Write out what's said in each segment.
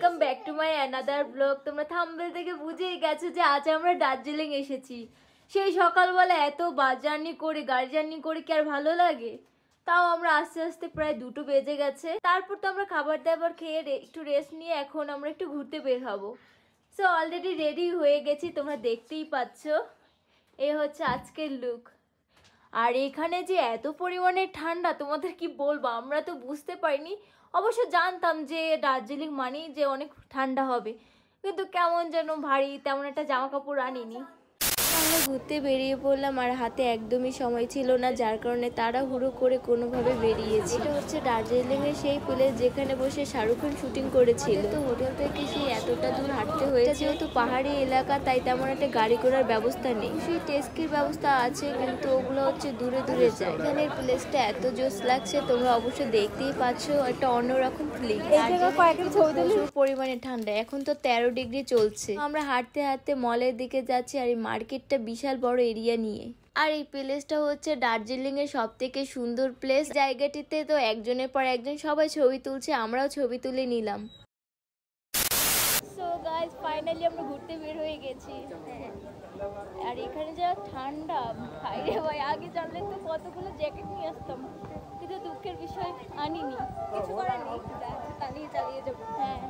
Welcome back to my another blog. তোমরা thumbnail থেকে বুঝেই গেছো যে আজ আমরা দার্জিলিং এসেছি। সেই সকালবেলা এত বাস জার্নি করে, গাড়ি জার্নি করে কি আর ভালো লাগে? তাও আমরা আস্তে আস্তে প্রায় 2টো বেজে গেছে। তারপর তো আমরা খাবার দাবার খেয়ে একটু রেস্ট নিয়ে এখন আমরা একটু ঘুরতে বের হবো। সো অলরেডি রেডি হয়ে গেছি, তোমরা দেখতেই পাচ্ছ। এই হচ্ছে আজকের লুক। আর এখানে যে এত পরিমাণে ঠান্ডা তোমাদের কি বলবো, আমরা তো বুঝতে পারিনি। অবশ্য জানতাম যে দার্জিলিং মানেই যে অনেক ঠান্ডা হবে, কিন্তু কেমন যেন ভারী, তেমন একটা জামা কাপড় আনিনি। আমরা ঘুরতে বেরিয়ে পড়লাম আর হাতে একদমই সময় ছিল না, যার কারণে তাড়াহুড়ো করে কোনোভাবে বেরিয়েছি। এটা হচ্ছে দার্জিলিংয়ের সেই প্লেস যেখানে বসে শাহরুখ খান শুটিং করেছিল। তো হোটেল থেকে সেই এতটা দূর হাঁটতে হয়েছে, যেহেতু পাহাড়ি এলাকা তাই তেমন একটা গাড়ি ঘোড়ার ব্যবস্থা নেই। সেই ট্যাক্সির ব্যবস্থা আছে, কিন্তু ওগুলো হচ্ছে দূরে দূরে যায়। এখানের প্লেসটা এত জোস লাগছে, তোমরা অবশ্য দেখতেই পাচ্ছ, একটা অন্যরকম ফিলিং। প্রচুর পরিমাণে ঠান্ডা, এখন তো 13 ডিগ্রি চলছে। আমরা হাঁটতে হাঁটতে মলের দিকে যাচ্ছি, আর এই মার্কেটটা বিশাল বড় এরিয়া নিয়ে। আর এই প্লেসটা হচ্ছে দার্জিলিং এর সব থেকে সুন্দর প্লেস। জায়গাটিতে তো একজনের পর একজন সবাই ছবি তুলছে, আমরাও ছবি তুলে নিলাম। সো গাইস, ফাইনালি আমরা ঘুরতে বের হয়ে গেছি। আর এখানে যা ঠান্ডা, ভাই রে ভাই, আগে জানলে তো কতগুলো জ্যাকেট নিয়ে আসতাম, কিন্তু দুঃখের বিষয় আনিনি। কিছু করার নেই, চালিয়ে চালিয়ে যাবো। হ্যাঁ,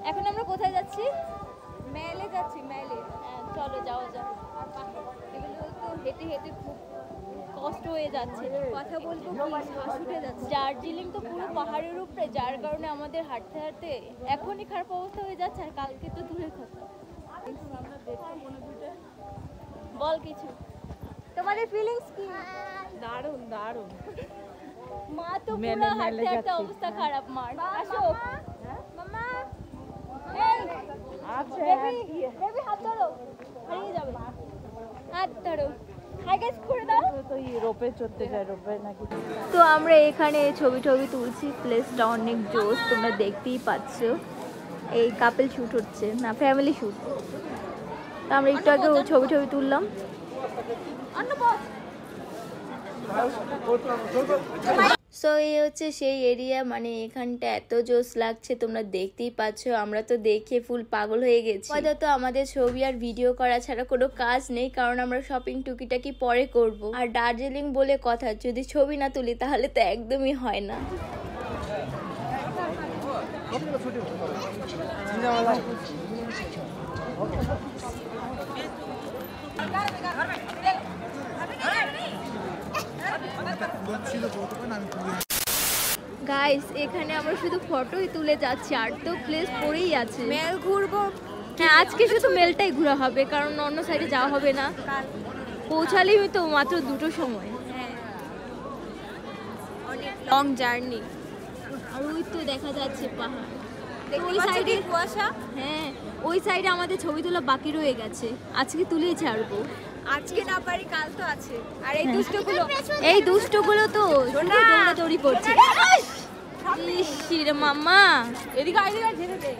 এখন আমরা কোথায় যাচ্ছি? মেলে যাচ্ছি, মেলে। হ্যাঁ, চলো যাওয়া যাক। এগুলো তো হেঁটে হেঁটে খুব কষ্ট হয়ে যাচ্ছে, কথা বলবো কি, শ্বাস উঠে যাচ্ছে। দার্জিলিং তো পুরো পাহাড়ের উপরে, যার কারণে আমাদের হাঁটতে হাঁটতে এখনই খারাপ অবস্থা হয়ে যাচ্ছে, আর কালকে তো দূরের কথা। বল কিছু, তোমাদের ফিলিংস কি? দারুণ দারুণ। মা তো পুরো হাঁটতে হাঁটতে অবস্থা খারাপ। মার আসো মামা, এই আচ্ছা বেবি বেবি, হাত ধরো, হারিয়ে যাবে। হাত ধরো, হাই গাইস করে দাও। তো রোপে চড়তে যায়, রোপে নাকি। তো আমরা এখানে ছবি তুলছি, প্লেসটা অনেক জোস, তোমরা দেখতেই পাচ্ছ। এই কাপল শুট হচ্ছে, না ফ্যামিলি শুট। তো আমরা একটু আগে ছবি তুললাম। সো এই হচ্ছে সেই এরিয়া, মানে এখানটা এত জোস লাগছে, তোমরা দেখতেই পাচ্ছ। আমরা তো দেখে ফুল পাগল হয়ে গেছি। তো আমাদের ছবি আর ভিডিও করা ছাড়া কোনো কাজ নেই, কারণ আমরা শপিং টুকিটাকি পরে করব। আর দার্জিলিং বলে কথা, যদি ছবি না তুলি তাহলে তো একদমই হয় না। গাইস, এখানে আমরা শুধু ফটোই তুলে যাচ্ছি, আর তো প্লেস পড়েই আছে। মেল ঘুরবো। হ্যাঁ, আজকে শুধু মেলটাই ঘোরা হবে, কারণ অন্য সাইডে যাওয়া হবে না। পৌঁছালেই তো মাত্র 2টোর সময়। অনেক লং জার্নি। আর ওই তো দেখা যাচ্ছে পাহাড়, ওই সাইডে কুয়াশা। হ্যাঁ, ওই সাইডে আমাদের ছবি তোলা বাকি রয়ে গেছে, আজকে তুলেই ছাড়বো। আজকে না পারি, কাল তো আছে। আর এই দুষ্টগুলো তো দৌড়াদৌড়ি করছে। ইস রে মাম্মা, এদিকে ঝেড়ে দে।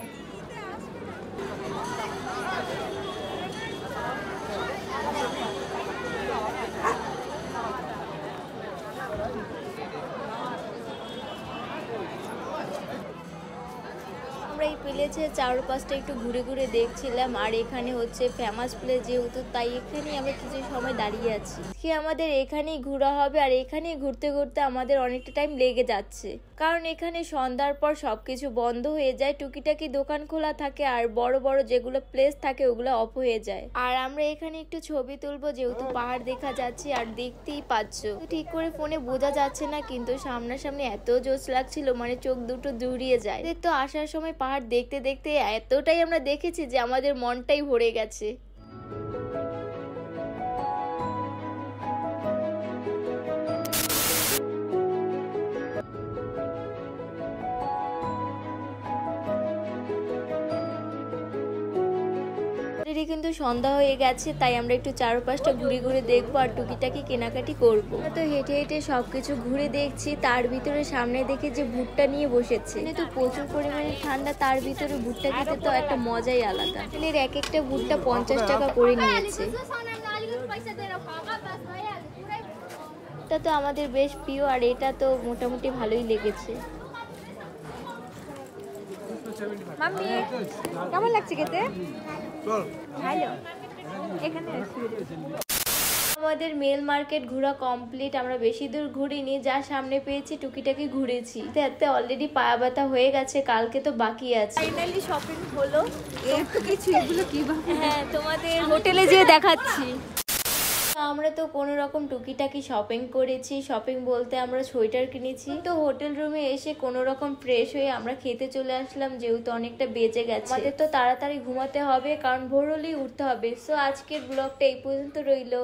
আমরা এই প্লেসের চারপাশটা একটু ঘুরে ঘুরে দেখছিলাম, আর এখানে হচ্ছে ফেমাস প্লেস যেহেতু, তাই এখানেই আমরা কিছু সময় দাঁড়িয়ে আছি। আমাদের এখানেই ঘোরা হবে, আর এখানেই ঘুরতে ঘুরতে আমাদের অনেকটা টাইম লেগে যাচ্ছে, কারণ এখানে সন্ধ্যার পর সবকিছু বন্ধ হয়ে যায়। টুকিটাকি দোকান খোলা থাকে, আর বড় বড় যেগুলো প্লেস থাকে ওগুলো অফ হয়ে যায়। আর আমরা এখানে একটু ছবি তুলবো, যেহেতু পাহাড় দেখা যাচ্ছে, আর দেখতেই পাচ্ছ। ঠিক করে ফোনে বোঝা যাচ্ছে না, কিন্তু সামনাসামনি এত জোশ লাগছিল, মানে চোখ দুটো জুড়িয়ে যায়। তো আসার সময় পাহাড় দেখতে দেখতে এতটাই আমরা দেখেছি যে আমাদের মনটাই ভরে গেছে। কিন্তু সন্ধ্যা হয়ে গেছে, তাই আমরা একটু চারপাশটা ঘুরে ঘুরে দেখবো, আর টুকিটাকি কেনাকাটি করবো। তো হেঁটে হেঁটে সবকিছু ঘুরে দেখছি, তার ভিতরে সামনে দেখে যে ভুট্টা নিয়ে বসেছে। তো প্রচুর পরিমাণে ঠান্ডা, তার ভিতরে ভুট্টা খেতে তো একটা মজাই আলাদা। এর এক একটা ভুট্টা 50 টাকা করে নিয়েছে। এটা তো আমাদের বেশ প্রিয়, আর এটা তো মোটামুটি ভালোই লেগেছে। মাম্মি কেমন লাগছে খেতে? ভালো। এখানে আমাদের মেল মার্কেট ঘোরা কমপ্লিট। আমরা বেশি দূর ঘুরিনি, যা সামনে পেয়েছি টুকিটাকি ঘুরেছি। এতে অলরেডি পায়া ব্যথা হয়ে গেছে, কালকে তো বাকি আছে। ফাইনালি শপিং হলো। একটু কিছু এগুলো কিভাবে? হ্যাঁ, তোমাদের হোটেলে যেয়ে দেখাচ্ছি। আমরা তো কোনো রকম টুকিটাকি শপিং করেছি। শপিং বলতে আমরা সোয়েটার কিনেছি। তো হোটেল রুমে এসে কোনো রকম ফ্রেশ হয়ে আমরা খেতে চলে আসলাম, যেহেতু অনেকটা বেজে গেছে। আমাদের তো তাড়াতাড়ি ঘুমাতে হবে, কারণ ভোর হলেই উঠতে হবে। সো আজকের ব্লগটা এই পর্যন্ত রইলো।